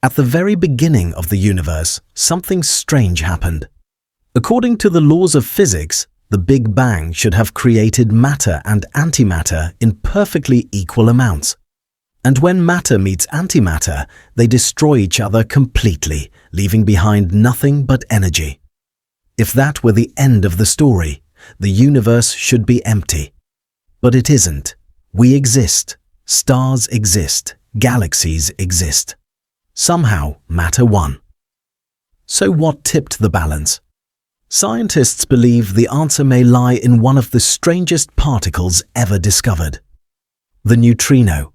At the very beginning of the universe, something strange happened. According to the laws of physics, the Big Bang should have created matter and antimatter in perfectly equal amounts. And when matter meets antimatter, they destroy each other completely, leaving behind nothing but energy. If that were the end of the story, the universe should be empty. But it isn't. We exist. Stars exist. Galaxies exist. Somehow, matter won. So what tipped the balance? Scientists believe the answer may lie in one of the strangest particles ever discovered: the neutrino.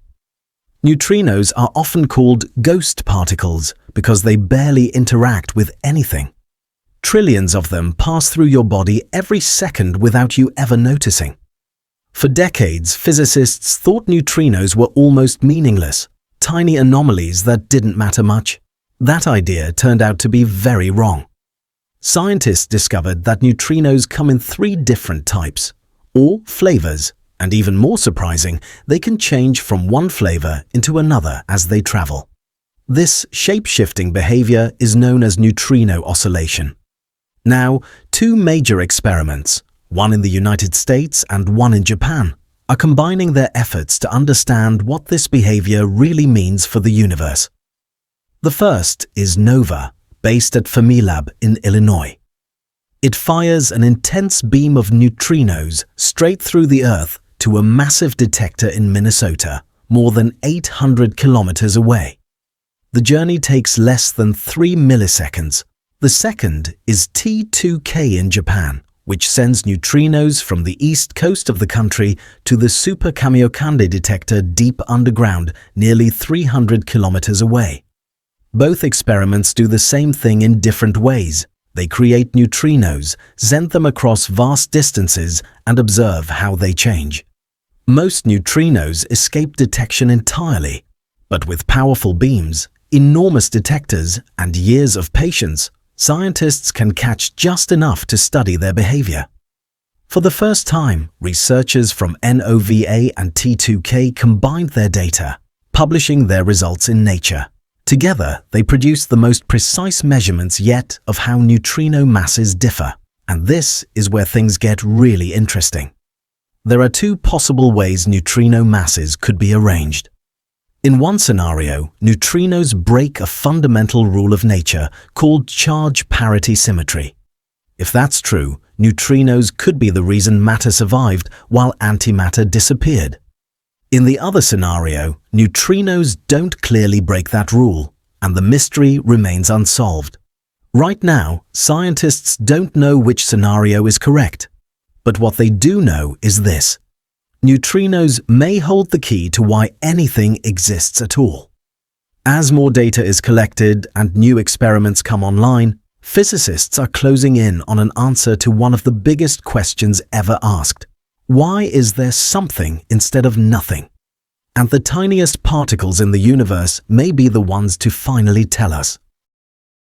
Neutrinos are often called ghost particles because they barely interact with anything. Trillions of them pass through your body every second without you ever noticing. For decades, physicists thought neutrinos were almost meaningless, tiny anomalies that didn't matter much. That idea turned out to be very wrong. Scientists discovered that neutrinos come in 3 different types, or flavors, and even more surprising, they can change from one flavor into another as they travel. This shape-shifting behavior is known as neutrino oscillation. Now, 2 major experiments, one in the United States and one in Japan, are combining their efforts to understand what this behavior really means for the universe. The first is NOVA, based at Fermilab in Illinois. It fires an intense beam of neutrinos straight through the Earth to a massive detector in Minnesota, more than 800 kilometers away. The journey takes less than 3 milliseconds. The second is T2K in Japan, which sends neutrinos from the east coast of the country to the Super Kamiokande detector deep underground, nearly 300 kilometers away. Both experiments do the same thing in different ways. They create neutrinos, send them across vast distances, and observe how they change. Most neutrinos escape detection entirely, but with powerful beams, enormous detectors, and years of patience, scientists can catch just enough to study their behavior. For the first time, researchers from NOVA and T2K combined their data, publishing their results in Nature. Together, they produced the most precise measurements yet of how neutrino masses differ. And this is where things get really interesting. There are 2 possible ways neutrino masses could be arranged. In one scenario, neutrinos break a fundamental rule of nature called charge parity symmetry. If that's true, neutrinos could be the reason matter survived while antimatter disappeared. In the other scenario, neutrinos don't clearly break that rule, and the mystery remains unsolved. Right now, scientists don't know which scenario is correct. But what they do know is this: neutrinos may hold the key to why anything exists at all. As more data is collected and new experiments come online, physicists are closing in on an answer to one of the biggest questions ever asked. Why is there something instead of nothing? And the tiniest particles in the universe may be the ones to finally tell us.